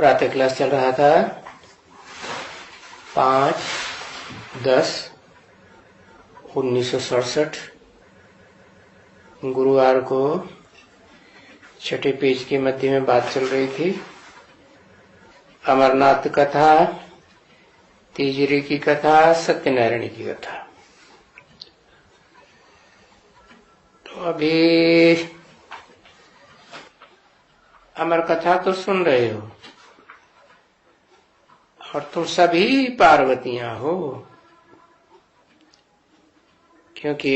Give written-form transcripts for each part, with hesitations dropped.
प्रातः क्लास चल रहा था 5/10/1967 गुरुवार को छठे पेज के मध्य में बात चल रही थी। अमरनाथ कथा, तीजरी की कथा, सत्यनारायण की कथा। तो अभी अमर कथा तो सुन रहे हो और तुम सभी पार्वतियां हो, क्योंकि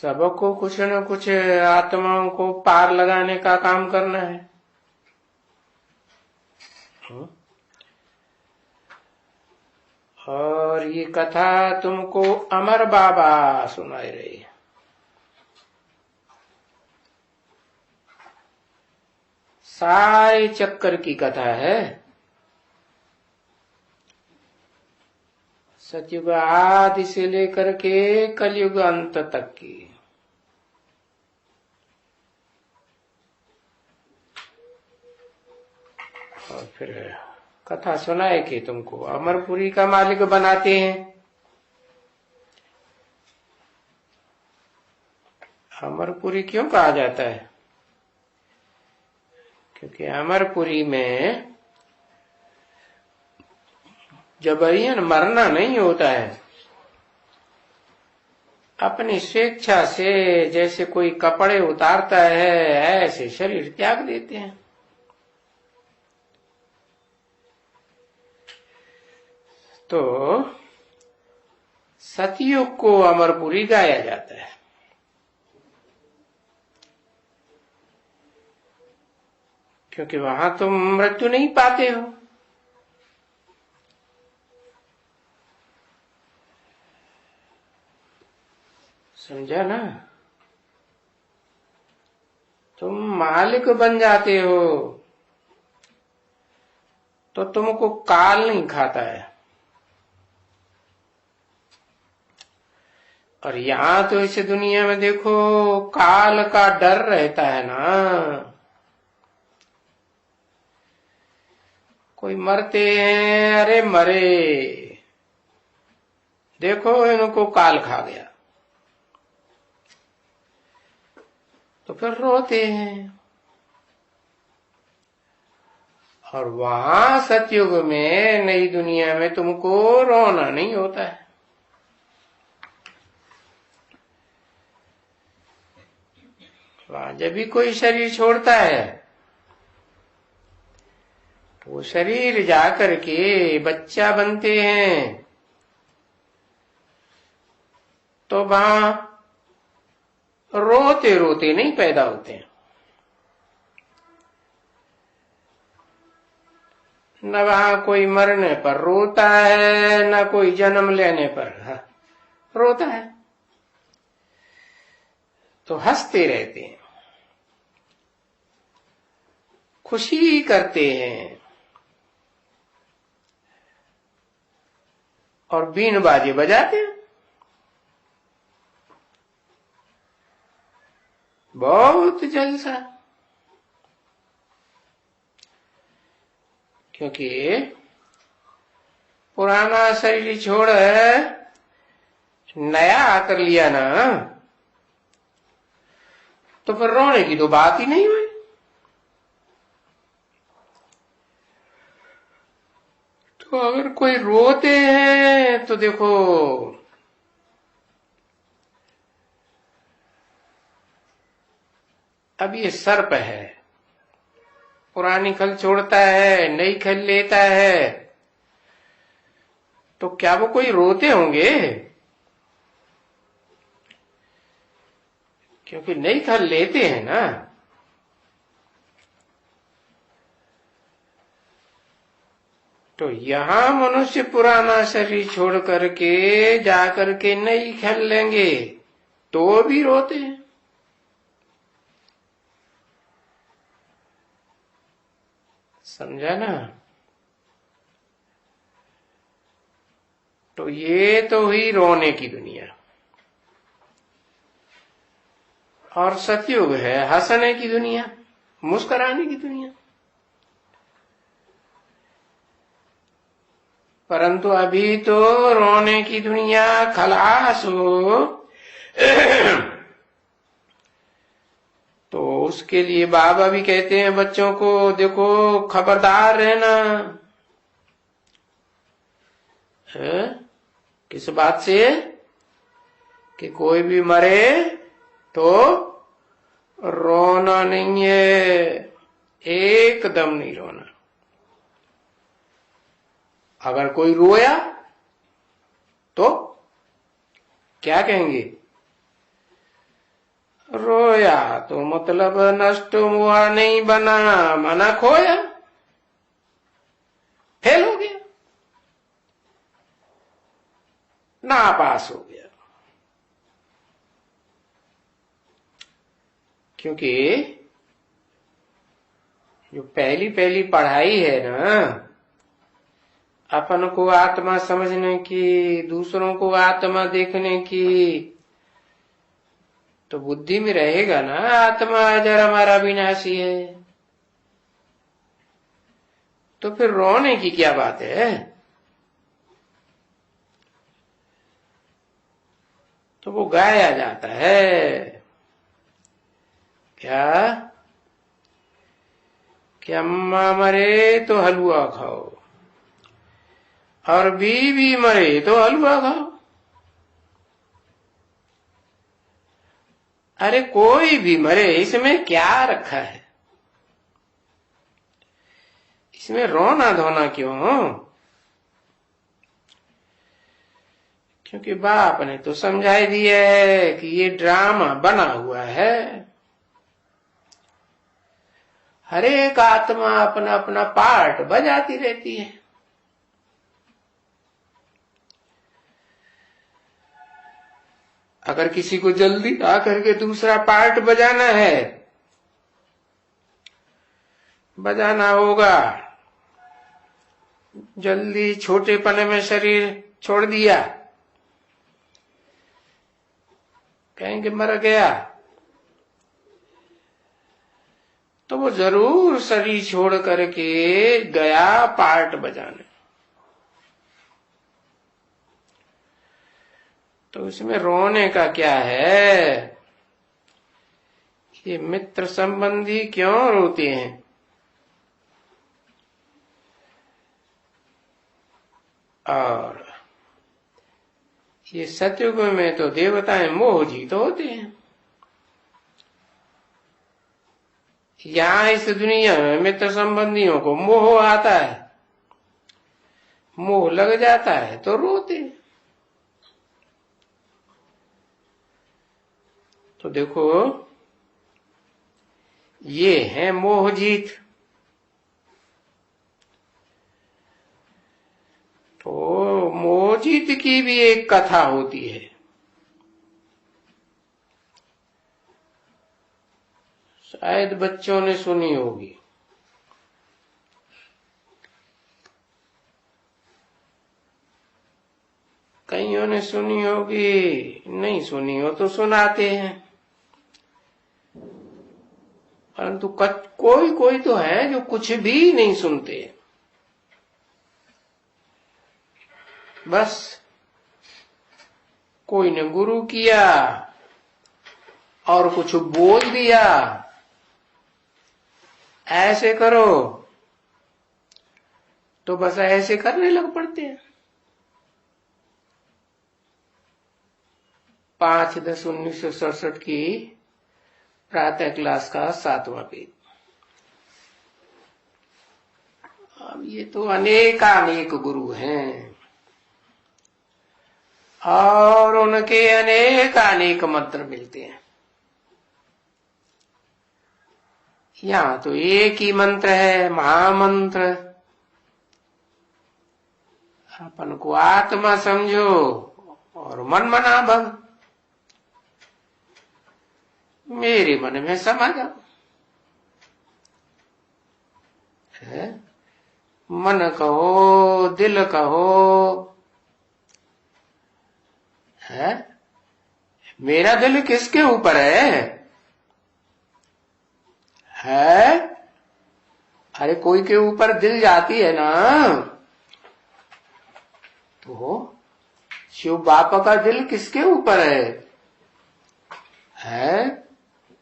सबको कुछ न कुछ आत्माओं को पार लगाने का काम करना है। और ये कथा तुमको अमर बाबा सुनाई रही है। सारे चक्कर की कथा है, सतयुग आदि से लेकर के कलयुग अंत तक की। और फिर कथा सुनाए कि तुमको अमरपुरी का मालिक बनाते हैं। अमरपुरी क्यों कहा जाता है? क्योंकि अमरपुरी में जबरियन मरना नहीं होता है। अपनी स्वेच्छा से जैसे कोई कपड़े उतारता है, ऐसे शरीर त्याग देते हैं। तो सतयुग को अमरपुरी गाया जाता है। क्योंकि वहां तुम मृत्यु नहीं पाते हो। समझा ना? तुम मालिक बन जाते हो तो तुमको काल नहीं खाता है। और यहां तो इस दुनिया में देखो काल का डर रहता है ना। कोई मरते हैं, अरे मरे, देखो इनको काल खा गया, तो फिर रोते हैं। और वहां सतयुग में, नई दुनिया में तुमको रोना नहीं होता है। वहां जब भी कोई शरीर छोड़ता है तो वो शरीर जाकर के बच्चा बनते हैं। तो वहां रोते रोते नहीं पैदा होते हैं। न वहां कोई मरने पर रोता है, न कोई जन्म लेने पर रोता है। तो हंसते रहते हैं, खुशी करते हैं और बीन बाजे बजाते हैं। बहुत जलसा। क्योंकि पुराना शरीर छोड़ नया आकर लिया ना, तो फिर रोने की तो बात ही नहीं हुई। तो अगर कोई रोते हैं तो देखो अब ये सर्प है, पुरानी खल छोड़ता है, नई खल लेता है, तो क्या वो कोई रोते होंगे? क्योंकि नई खल लेते हैं ना। तो यहां मनुष्य पुराना शरीर छोड़ करके जाकर के नई खल लेंगे तो भी रोते हैं। समझा ना? तो ये तो हुई रोने की दुनिया। और सतयुग है हंसने की दुनिया। मुस्कुराने की दुनिया। परंतु अभी तो रोने की दुनिया, खलास हो। तो उसके लिए बाबा भी कहते हैं बच्चों को, देखो खबरदार रहना। है? किस बात से? कि कोई भी मरे तो रोना नहीं है, एकदम नहीं रोना। अगर कोई रोया तो क्या कहेंगे? रोया तो मतलब नष्ट हुआ, नहीं बना, मना खोया, फेल हो गया, नापास हो गया। क्योंकि जो पहली पहली पढ़ाई है ना, अपन को आत्मा समझने की, दूसरों को आत्मा देखने की, तो बुद्धि में रहेगा ना आत्मा अजर हमारा विनाशी है। तो फिर रोने की क्या बात है? तो वो गाया जाता है क्या कि अम्मा मरे तो हलवा खाओ और बीवी मरे तो हलवा खाओ। अरे कोई भी मरे, इसमें क्या रखा है? इसमें रोना धोना क्यों? क्योंकि बाप ने तो समझाई दिया है कि ये ड्रामा बना हुआ है। हर एक आत्मा अपना अपना पार्ट बजाती रहती है। अगर किसी को जल्दी आकर के दूसरा पार्ट बजाना है, बजाना होगा, जल्दी छोटेपने में शरीर छोड़ दिया, कहेंगे मर गया, तो वो जरूर शरीर छोड़ करके गया पार्ट बजाने। तो इसमें रोने का क्या है? ये मित्र संबंधी क्यों रोते हैं? और ये सतयुग में तो देवताएं मोहजीत होते हैं। यहाँ इस दुनिया में मित्र संबंधियों को मोह आता है, मोह लग जाता है तो रोते हैं। तो देखो, ये है मोहजीत। तो मोहजीत की भी एक कथा होती है। शायद बच्चों ने सुनी होगी। कईयों ने सुनी होगी, नहीं सुनी हो तो सुनाते हैं। परंतु कोई कोई तो है जो कुछ भी नहीं सुनते, बस कोई ने गुरु किया और कुछ बोल दिया, ऐसे करो, तो बस ऐसे करने लग पड़ते हैं। 5/10/1967 की प्रातः क्लास का 7वां पेज। अब ये तो अनेकानेक गुरु हैं और उनके अनेकानेक मंत्र मिलते हैं। यहाँ तो एक ही मंत्र है, महामंत्र। अपन को आत्मा समझो और मन मना भग, मेरे मन में समा जाओ। मन कहो, दिल कहो, है? मेरा दिल किसके ऊपर है? है? अरे कोई के ऊपर दिल जाती है ना, तो शिव बापा का दिल किसके ऊपर है?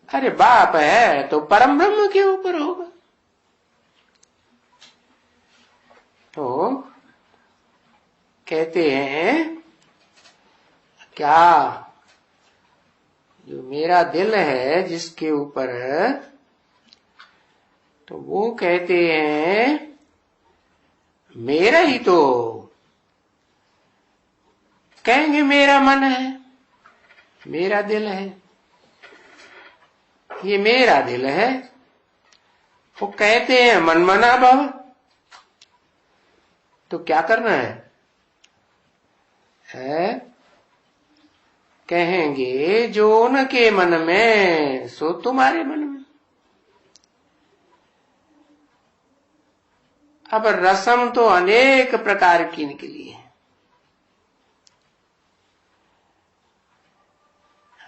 अरे बाप है तो परम ब्रह्म के ऊपर होगा। तो कहते हैं क्या, जो मेरा दिल है जिसके ऊपर है, तो वो कहते हैं मेरा ही तो, कहेंगे मेरा मन है, मेरा दिल है, ये मेरा दिल है। वो कहते हैं मनमना भव। तो क्या करना है? कहेंगे जो उनके मन में सो तुम्हारे मन में। अब रसम तो अनेक प्रकार की निकली है,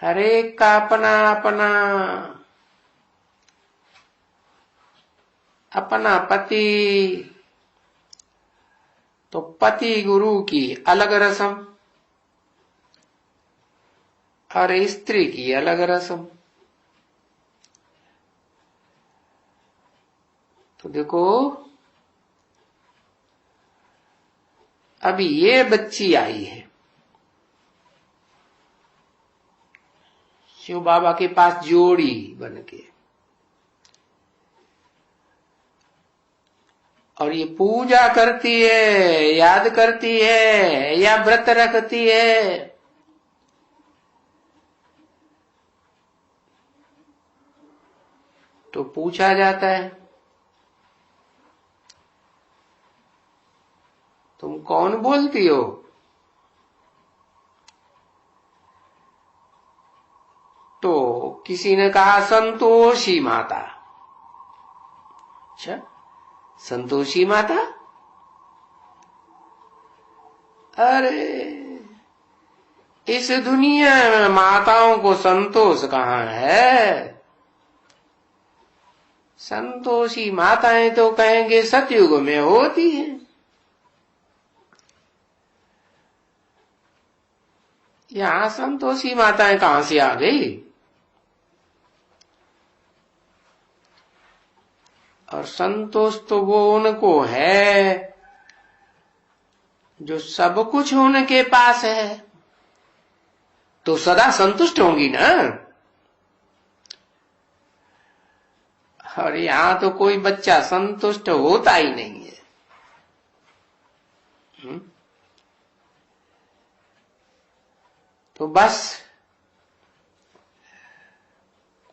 हर एक का अपना अपना, अपना पति, तो पति गुरु की अलग रसम और स्त्री की अलग रसम। तो देखो अभी ये बच्ची आई है शिव बाबा के पास जोड़ी बन के, और ये पूजा करती है, याद करती है या व्रत रखती है। तो पूछा जाता है तुम कौन बोलती हो? तो किसी ने कहा संतोषी माता। अच्छा, संतोषी माता? अरे इस दुनिया में माताओं को संतोष कहाँ है? संतोषी माताएं तो कहेंगे सतयुग में होती हैं। यहां संतोषी माताएं कहां से आ गई? और संतोष तो वो उनको है जो सब कुछ उनके पास है, तो सदा संतुष्ट होंगी ना। और यहां तो कोई बच्चा संतुष्ट होता ही नहीं है। तो बस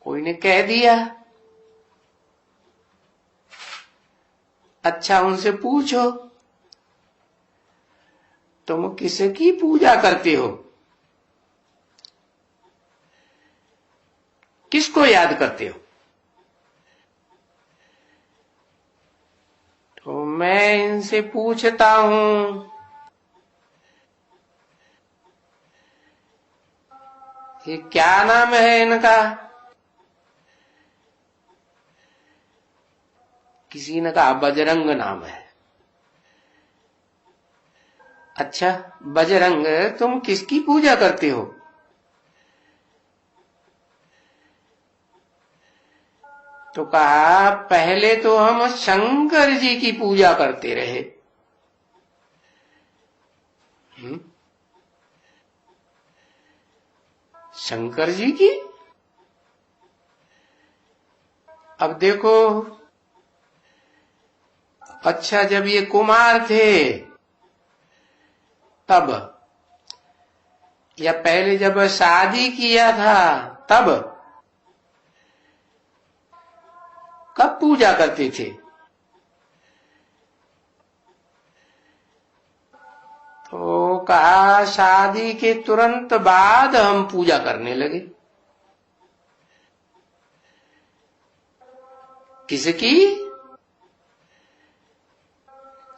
कोई ने कह दिया, अच्छा उनसे पूछो तुम किसकी पूजा करते हो, किसको याद करते हो? तो मैं इनसे पूछता हूं ये क्या नाम है इनका? किसी ने कहा बजरंग नाम है। अच्छा बजरंग, तुम किसकी पूजा करते हो? तो कहा पहले तो हम शंकर जी की पूजा करते रहे। शंकर जी की? अब देखो, अच्छा जब ये कुमार थे तब, या पहले जब शादी किया था तब, कब पूजा करते थे? तो कहा शादी के तुरंत बाद हम पूजा करने लगे। किसकी?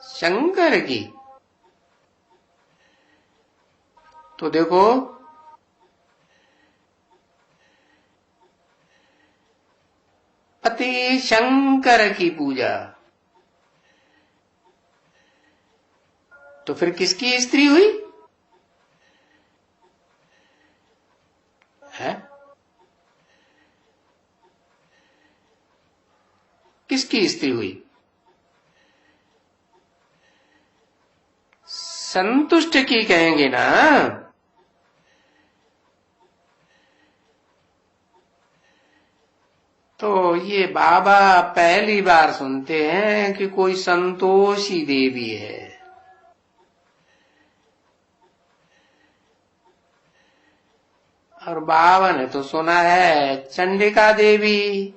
शंकर की। तो देखो पति शंकर की पूजा। तो फिर किसकी स्त्री हुई है? किसकी स्त्री हुई? संतुष्ट की कहेंगे ना। तो ये बाबा पहली बार सुनते हैं कि कोई संतोषी देवी है। और बाबा ने तो सुना है चंडिका देवी,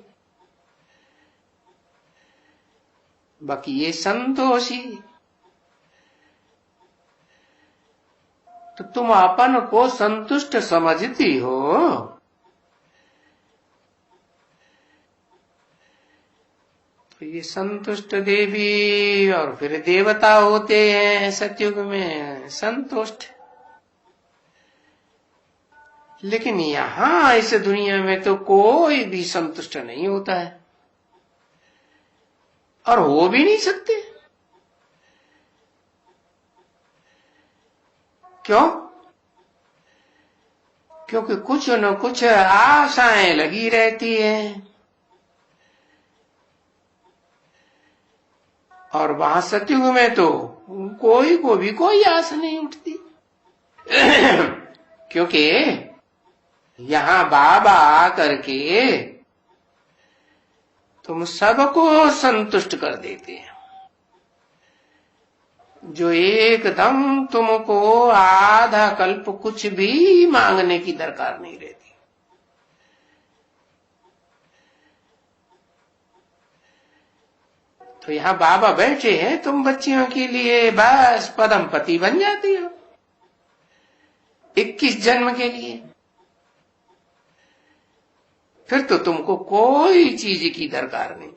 बाकी ये संतोषी। तो तुम अपन को संतुष्ट समझती हो? तो ये संतुष्ट देवी और फिर देवता होते हैं सतयुग में संतुष्ट। लेकिन यहां इस दुनिया में तो कोई भी संतुष्ट नहीं होता है और हो भी नहीं सकते। क्यों? क्योंकि कुछ न कुछ आशाएं लगी रहती हैं और वहां सतयुग में तो कोई को भी कोई आस नहीं उठती। क्योंकि यहां बाबा आकर के तुम सबको संतुष्ट कर देते हैं, जो एकदम तुमको आधा कल्प कुछ भी मांगने की दरकार नहीं रहती। तो यहां बाबा बैठे हैं, तुम बच्चियों के लिए बस पदम पति बन जाती हो 21 जन्म के लिए। फिर तो तुमको कोई चीज की दरकार नहीं।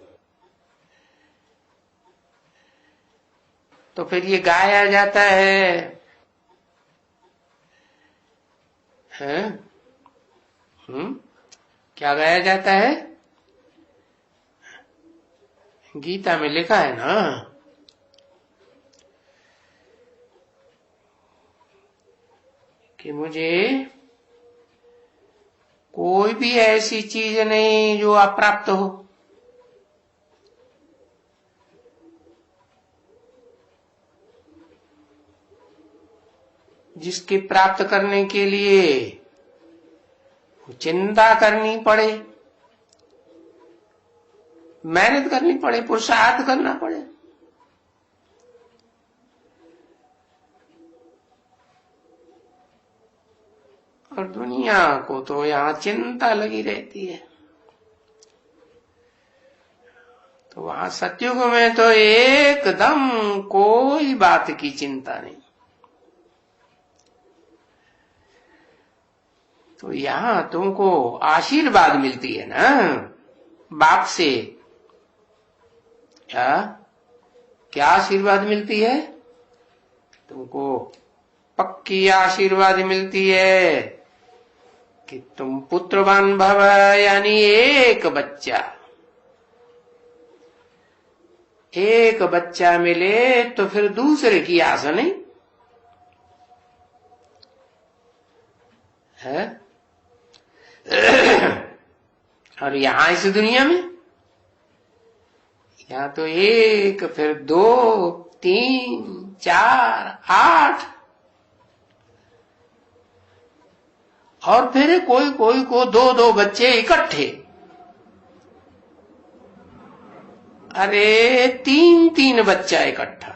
तो फिर ये गाया जाता है क्या गाया जाता है? गीता में लिखा है ना, कि मुझे कोई भी ऐसी चीज नहीं जो अप्राप्त हो। जिसके प्राप्त करने के लिए चिंता करनी पड़े, मेहनत करनी पड़े, पुरुषार्थ करना पड़े। और दुनिया को तो यहां चिंता लगी रहती है। तो वहां सतयुग में तो एकदम कोई बात की चिंता नहीं। तो यहां तुमको आशीर्वाद मिलती है ना बाप से। क्या आशीर्वाद मिलती है तुमको? पक्की आशीर्वाद मिलती है कि तुम पुत्रवान भव, यानी एक बच्चा मिले तो फिर दूसरे की आशा नहीं है। और यहां इस दुनिया में यहां तो एक, फिर 2, 3, 4, 8 और फिर कोई कोई को 2-2 बच्चे इकट्ठे। अरे 3-3 बच्चा इकट्ठा,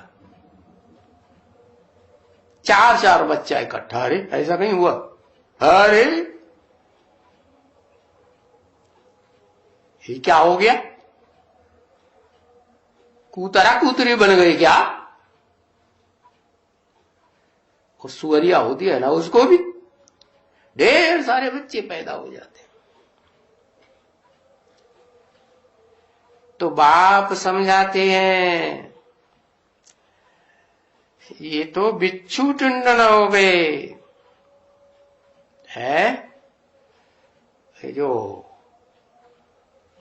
4-4 बच्चा इकट्ठा। अरे ऐसा कहीं हुआ? अरे ये क्या हो गया? कूतरा कूतरी बन गई क्या? वो सुअरिया होती है ना, उसको भी ढेर सारे बच्चे पैदा हो जाते। तो बाप समझाते हैं ये तो बिच्छू टंडन हो गए है। जो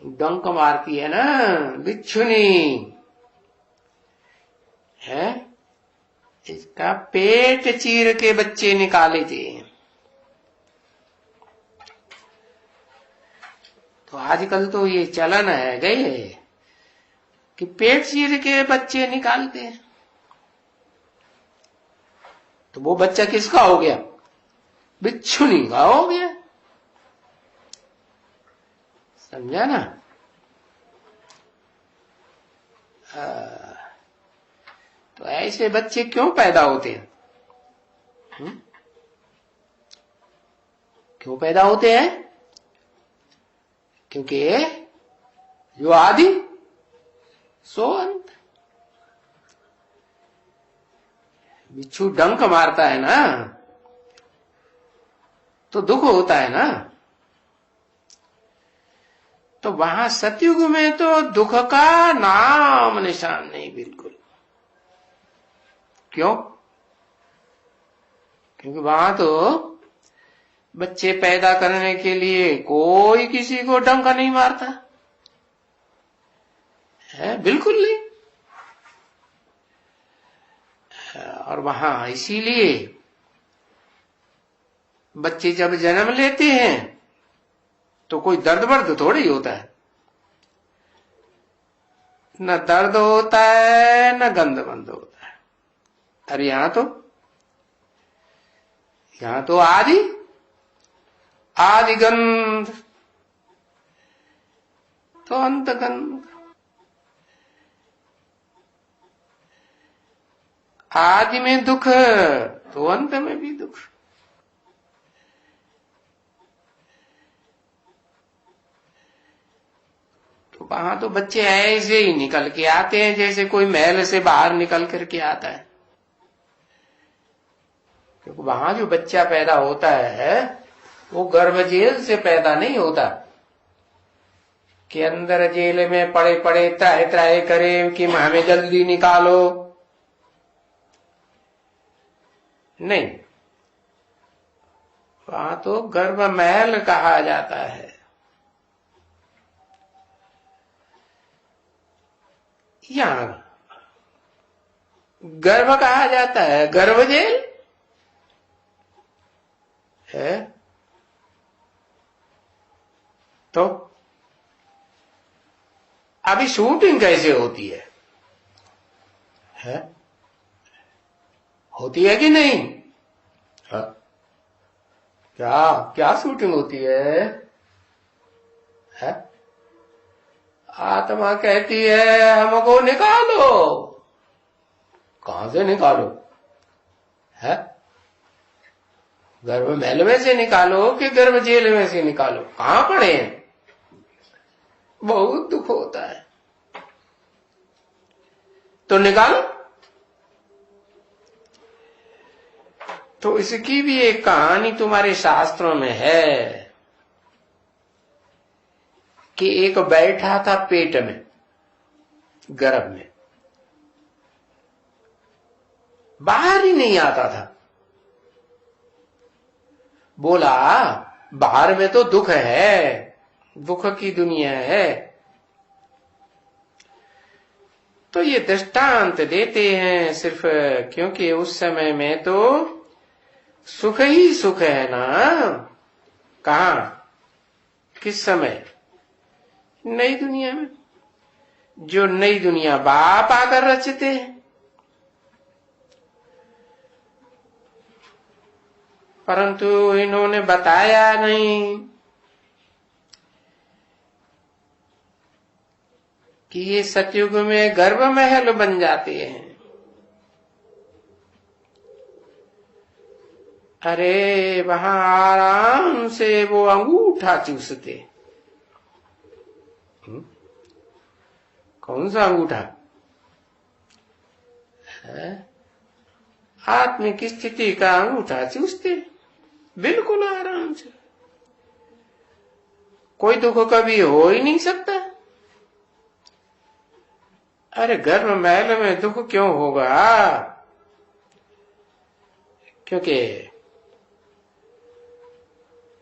डंक मारती है ना बिच्छुनी, है, इसका पेट चीर के बच्चे निकाले थे। तो आजकल तो ये चलन है गए कि पेट चीर के बच्चे निकालते हैं। तो वो बच्चा किसका हो गया? बिच्छुनी का हो गया। समझा ना? तो ऐसे बच्चे क्यों पैदा होते हैं? क्यों पैदा होते हैं? क्योंकि जो आदि सो अंत। बिच्छू डंक मारता है ना तो दुख होता है ना। तो वहां सतयुग में तो दुख का नाम निशान नहीं बिल्कुल। क्यों? क्योंकि वहां तो बच्चे पैदा करने के लिए कोई किसी को डंका नहीं मारता है, बिल्कुल नहीं। और वहां इसीलिए बच्चे जब जन्म लेते हैं तो कोई दर्द वर्द थोड़ी होता है, न दर्द होता है न गंध बंद होता है। अरे यहां तो आदि गंध तो अंत गंध। आदि में दुख तो अंत में भी दुख। तो वहां तो बच्चे ऐसे ही निकल के आते हैं जैसे कोई महल से बाहर निकल करके आता है। क्योंकि वहां जो बच्चा पैदा होता है वो गर्भ जेल से पैदा नहीं होता कि अंदर जेल में पड़े पड़े त्राहे त्राहे करे कि हमें जल्दी निकालो। नहीं, वहां तो गर्भ महल कहा जाता है। यहां गर्भ कहा जाता है, गर्भ जेल है। तो अभी शूटिंग कैसे होती है? होती है कि नहीं? हाँ? क्या क्या शूटिंग होती है? आत्मा कहती है हमको निकालो। कहां से निकालो? है गर्भ महल में से निकालो कि गर्भ जेल में से निकालो? कहां पड़े हैं? बहुत दुख होता है। तो निकालो। तो इसकी भी एक कहानी तुम्हारे शास्त्रों में है कि एक बैठा था पेट में, गर्भ में, बाहर ही नहीं आता था। बोला बाहर में तो दुख है, दुख की दुनिया है। तो ये दृष्टांत देते हैं सिर्फ क्योंकि उस समय में तो सुख ही सुख है ना। कहा? किस समय? नई दुनिया में। जो नई दुनिया बाप आकर रचते हैं। परंतु इन्होंने बताया नहीं कि ये सतयुग में गर्भ महल बन जाते हैं। अरे वहां आराम से वो अंगूठा चूसते। कौन सा अंगूठा? आत्मिक स्थिति का अंगूठा चूसते, बिल्कुल आराम से। कोई दुख कभी हो ही नहीं सकता। अरे गर्भ महल में दुख क्यों होगा? क्योंकि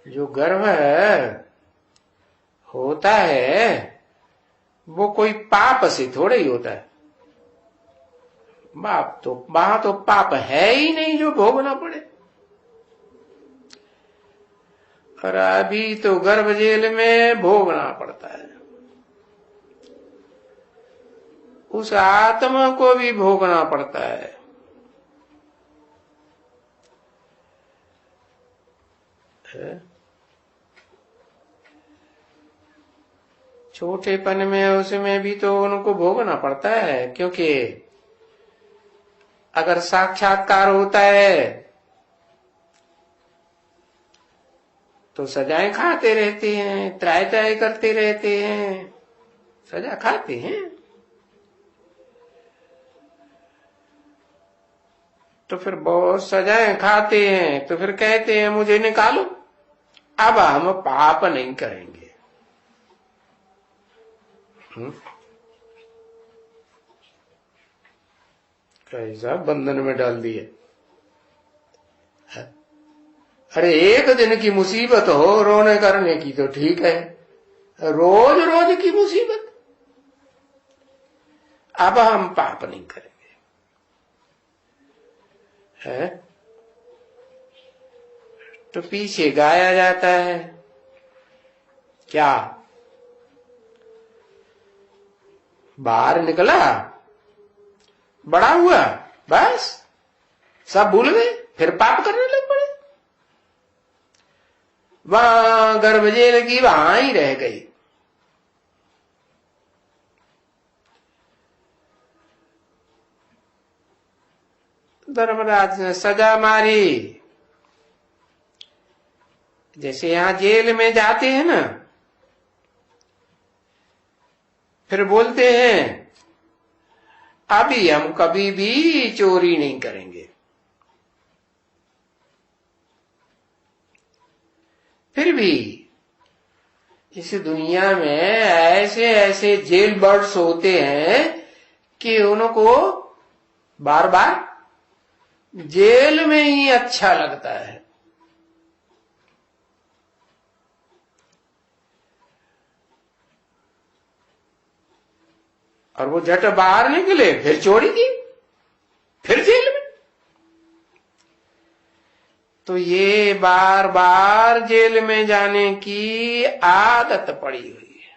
जो गर्भ है होता है वो कोई पाप से थोड़े ही होता है। बाप तो वहां तो पाप है ही नहीं जो भोगना पड़े। और अभी तो गर्भ जेल में भोगना पड़ता है, उस आत्मा को भी भोगना पड़ता है। छोटेपन में उसमें भी तो उनको भोगना पड़ता है, क्योंकि अगर साक्षात्कार होता है तो सजाएं खाते रहते हैं, त्राय त्राय करते रहते हैं, सजा खाते हैं। तो फिर बहुत सजाएं खाते हैं तो फिर कहते हैं मुझे निकालो, अब हम पाप नहीं करेंगे। कैसा बंधन में डाल दिए। अरे एक दिन की मुसीबत हो रोने करने की तो ठीक है, रोज रोज की मुसीबत, अब हम पाप नहीं करेंगे। है तो पीछे गाया जाता है क्या, बाहर निकला बड़ा हुआ बस सब भूल गए, फिर पाप करने लग पड़े। वहां गर्भ जेल की वहां ही रह गई। धर्मराज ने सजा मारी। जैसे यहां जेल में जाते हैं ना, फिर बोलते हैं अभी हम कभी भी चोरी नहीं करेंगे। फिर भी इस दुनिया में ऐसे ऐसे जेल बर्ड्स होते हैं कि उनको बार बार जेल में ही अच्छा लगता है। और वो झट बाहर निकले फिर चोरी की, फिर जेल में। तो ये बार बार जेल में जाने की आदत पड़ी हुई है।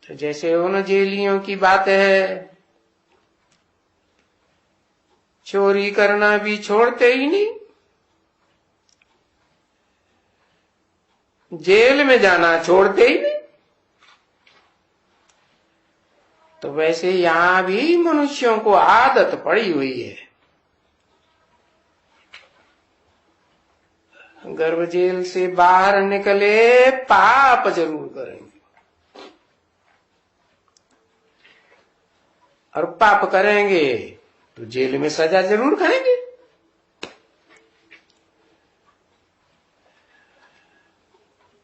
तो जैसे उन जेलियों की बात है, चोरी करना भी छोड़ते ही नहीं, जेल में जाना छोड़ते ही नहीं। तो वैसे यहां भी मनुष्यों को आदत पड़ी हुई है, गर्भ जेल से बाहर निकले पाप जरूर करेंगे, और पाप करेंगे तो जेल में सजा जरूर खाएंगे।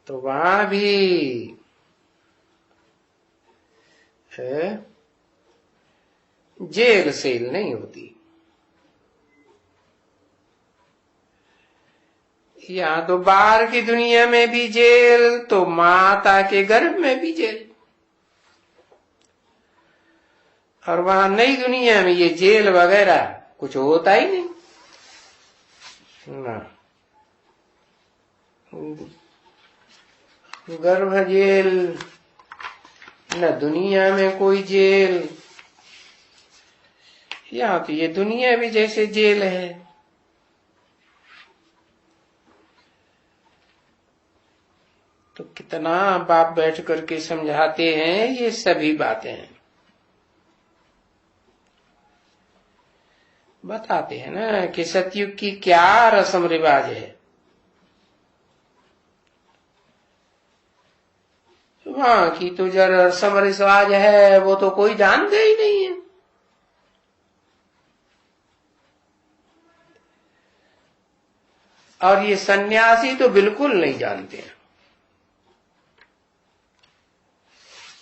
तो वहां भी है जेल सेल नहीं होती। यहां तो बाहर की दुनिया में भी जेल, तो माता के गर्भ में भी जेल, और वहां नई दुनिया में ये जेल वगैरह कुछ होता ही नहीं ना। गर्भ जेल न दुनिया में कोई जेल, यहां तो ये दुनिया भी जैसे जेल है। तो कितना बाप बैठ करके समझाते हैं ये सभी बातें हैं, बताते हैं ना कि सतयुग की क्या रस्म रिवाज है। वहां की तो जो रस्म रिवाज है वो तो कोई जानते ही नहीं है। और ये सन्यासी तो बिल्कुल नहीं जानते हैं,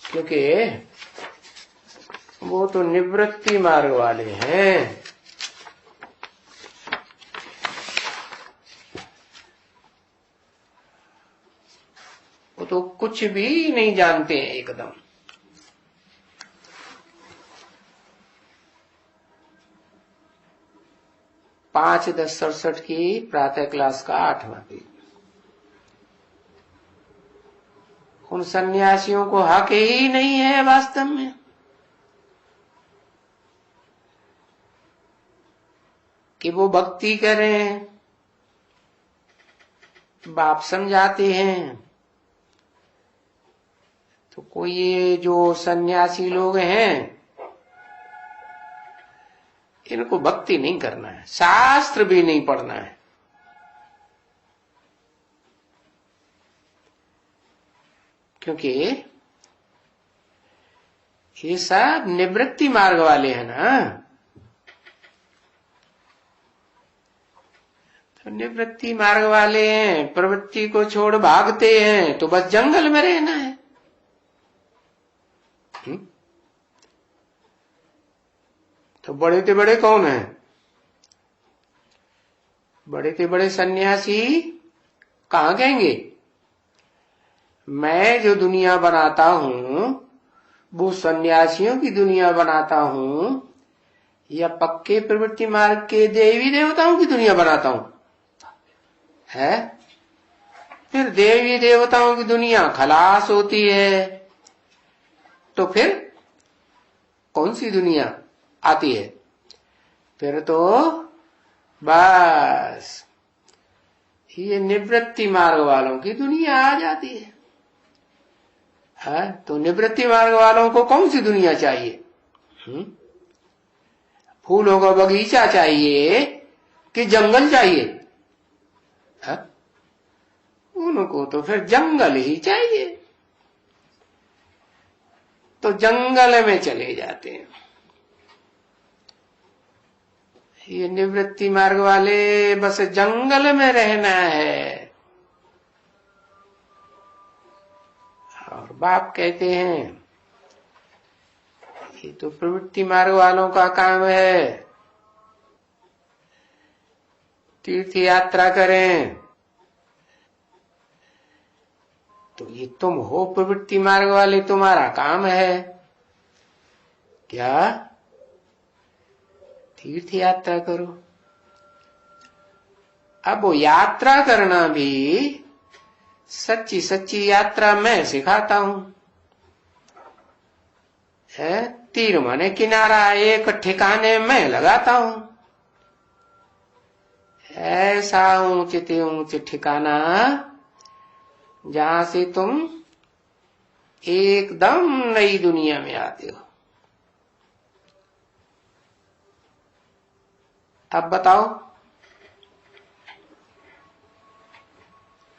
क्योंकि वो तो निवृत्ति मार्ग वाले हैं। तो कुछ भी नहीं जानते हैं एकदम। पांच 10:67 की प्रातः क्लास का 8वां पेज। उन सन्यासियों को हक ही नहीं है वास्तव में कि वो भक्ति करें। बाप समझाते हैं तो कोई ये जो सन्यासी लोग हैं इनको भक्ति नहीं करना है, शास्त्र भी नहीं पढ़ना है। क्योंकि ये सब निवृत्ति मार्ग वाले हैं ना। तो निवृत्ति मार्ग वाले हैं, प्रवृत्ति को छोड़ भागते हैं तो बस जंगल में रहना है। तो बड़े से बड़े कौन हैं? बड़े से बड़े सन्यासी कहां कहेंगे मैं जो दुनिया बनाता हूं वो सन्यासियों की दुनिया बनाता हूं या पक्के प्रवृत्ति मार्ग के देवी देवताओं की दुनिया बनाता हूं? है फिर देवी देवताओं की दुनिया खलास होती है तो फिर कौन सी दुनिया आती है? फिर तो बस ये निवृत्ति मार्ग वालों की दुनिया आ जाती है। तो निवृत्ति मार्ग वालों को कौन सी दुनिया चाहिए? फूलों का बगीचा चाहिए कि जंगल चाहिए? उनको तो फिर जंगल ही चाहिए। तो जंगल में चले जाते हैं। ये निवृत्ति मार्ग वाले बस जंगल में रहना है। और बाप कहते हैं ये तो प्रवृत्ति मार्ग वालों का काम है, तीर्थ यात्रा करें। तो ये तुम हो प्रवृत्ति मार्ग वाले, तुम्हारा काम है क्या? तीर्थ यात्रा करो। अब वो यात्रा करना भी सच्ची सच्ची यात्रा मैं सिखाता हूं। तीर माने किनारा एक ठिकाने में लगाता हूं। ऐसा ऊंचे ऊंचे ठिकाना जहां से तुम एकदम नई दुनिया में आते हो। अब बताओ,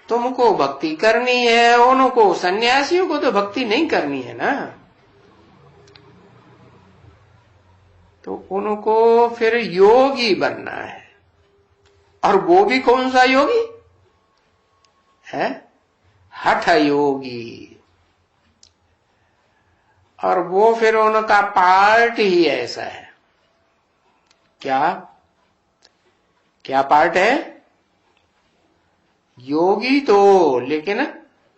तुमको भक्ति करनी है, उनको सन्यासियों को तो भक्ति नहीं करनी है ना। तो उनको फिर योगी बनना है। और वो भी कौन सा योगी है? हठ योगी। और वो फिर उनका पार्ट ही ऐसा है। क्या पार्ट है? योगी तो, लेकिन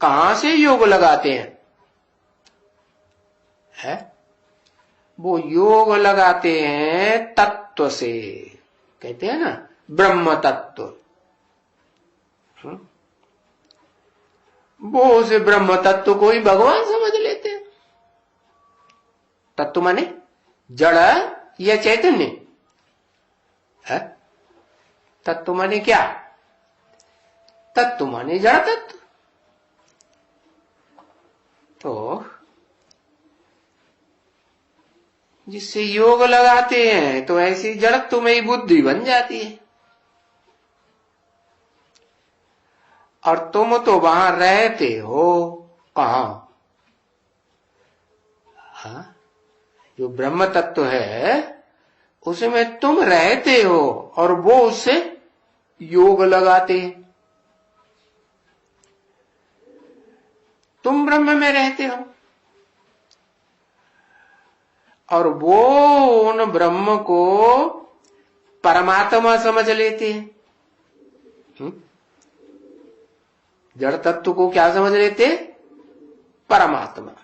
कहां से योग लगाते हैं? वो योग लगाते हैं तत्व से। कहते हैं ना ब्रह्म तत्व। वो उसे ब्रह्म तत्व को ही भगवान समझ लेते हैं। तत्व माने जड़ या चैतन्य है? तत्व माने क्या? तत्व माने जड़ तत्व। तो जिससे योग लगाते हैं तो ऐसी जड़त्व में ही बुद्धि बन जाती है। और तुम तो वहां रहते हो कहां? जो ब्रह्म तत्व है उसमें तुम रहते हो और वो उससे योग लगाते हैं। तुम ब्रह्म में रहते हो और वो उन ब्रह्म को परमात्मा समझ लेते हैं। जड़ तत्व को क्या समझ लेते? परमात्मा।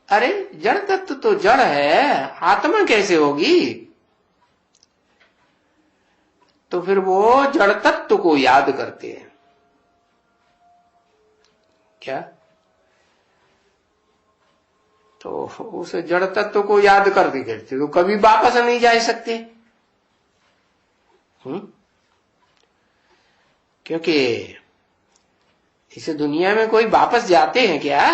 अरे जड़ तत्व तो जड़ है, आत्मा कैसे होगी? तो फिर वो जड़ तत्व को याद करते हैं। क्या? तो उस जड़ तत्व को याद करते करते तो कभी वापस नहीं जा सकते। क्योंकि इस दुनिया में कोई वापस जाते हैं क्या?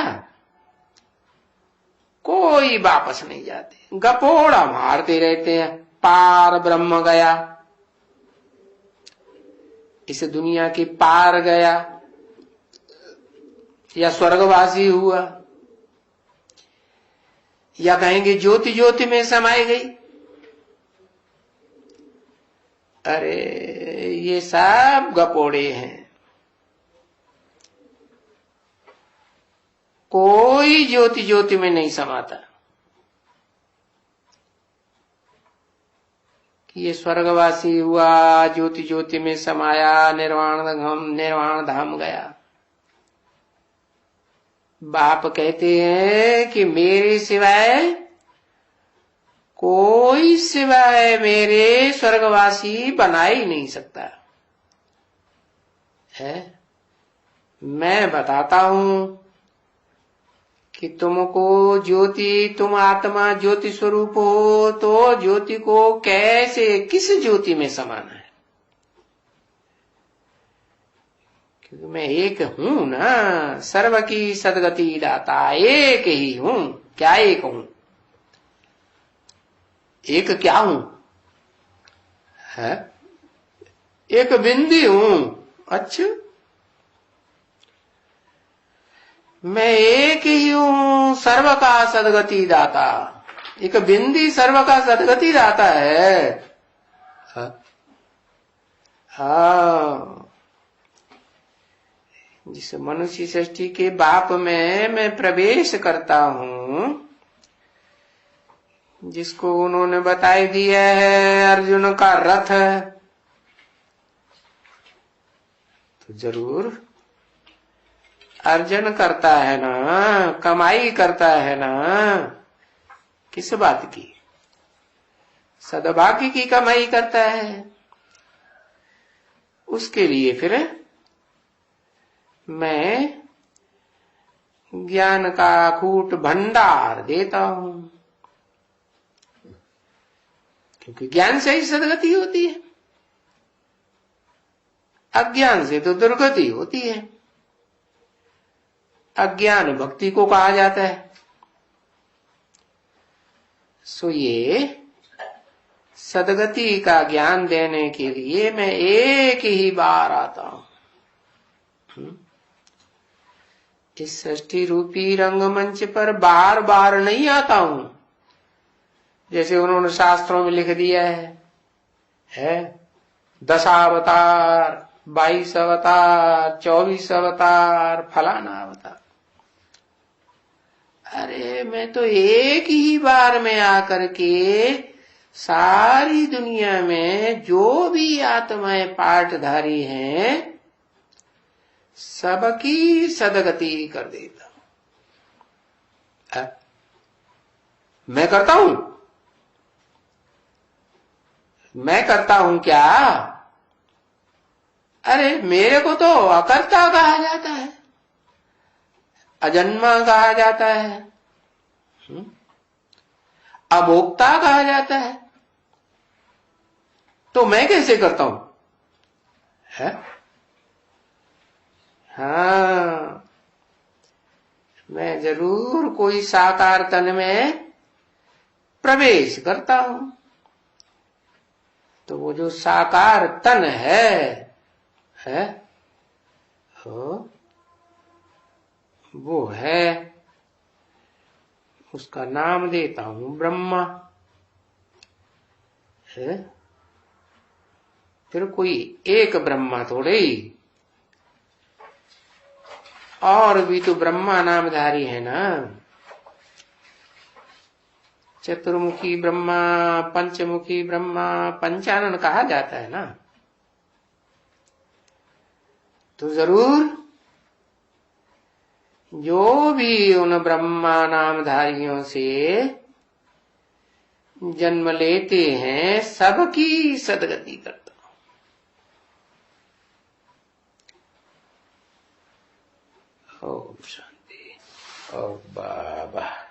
कोई वापस नहीं जाते, गपोड़ा मारते रहते हैं। पार ब्रह्म गया, इस दुनिया की पार गया, या स्वर्गवासी हुआ, या कहेंगे ज्योति ज्योति में समाई गई। अरे ये सब गपोड़े हैं। कोई ज्योति ज्योति में नहीं समाता कि ये स्वर्गवासी हुआ, ज्योति ज्योति में समाया, निर्वाण धाम गया। बाप कहते हैं कि मेरे सिवाय कोई सिवाय मेरे स्वर्गवासी बना ही नहीं सकता है। मैं बताता हूं कि तुमको ज्योति, तुम आत्मा ज्योति स्वरूप हो, तो ज्योति को कैसे, किस ज्योति में समाना है? क्योंकि मैं एक हूं ना, सर्व की सदगति दाता, एक ही हूं। क्या एक हूं? एक क्या हूं? है एक बिंदी हूं। अच्छा, मैं एक ही हूं, सर्व का सदगति दाता। एक बिंदी सर्व का सदगति दाता है। हाँ, जिस मनुष्य सृष्टि के बाप में मैं प्रवेश करता हूं, जिसको उन्होंने बताई दिया है अर्जुन का रथ, तो जरूर अर्जन करता है ना, कमाई करता है ना। किस बात की? सद्भाग्य की कमाई करता है। उसके लिए फिर मैं ज्ञान का कूट भंडार देता हूं, क्योंकि ज्ञान से ही सदगति होती है, अज्ञान से तो दुर्गति होती है। अज्ञान भक्ति को कहा जाता है। सो ये सदगति का ज्ञान देने के लिए मैं एक ही बार आता हूं। इस सृष्टि रूपी रंगमंच पर बार बार नहीं आता हूं, जैसे उन्होंने शास्त्रों में लिख दिया है 10 अवतार, 22 अवतार, 24 अवतार, फलाना अवतार। अरे मैं तो एक ही बार में आकर के सारी दुनिया में जो भी आत्माएं पाठधारी हैं, सबकी सदगति कर देता हूं। मैं करता हूं? मैं करता हूं क्या? अरे मेरे को तो अकर्ता कहा जाता है, अजन्मा कहा जाता है, अभोक्ता कहा जाता है। तो मैं कैसे करता हूं? है? हाँ, मैं जरूर कोई साकार तन में प्रवेश करता हूं। तो वो जो साकार तन है वो है, उसका नाम देता हूं ब्रह्मा है। फिर कोई एक ब्रह्मा थोड़े ही, और भी तो ब्रह्मा नामधारी है ना। चतुर्मुखी ब्रह्मा, पंचमुखी ब्रह्मा, पंचानन कहा जाता है ना। तो जरूर जो भी उन ब्रह्मा नामधारियों से जन्म लेते हैं सबकी सदगति करता। ओम शांति। ओ बाबा।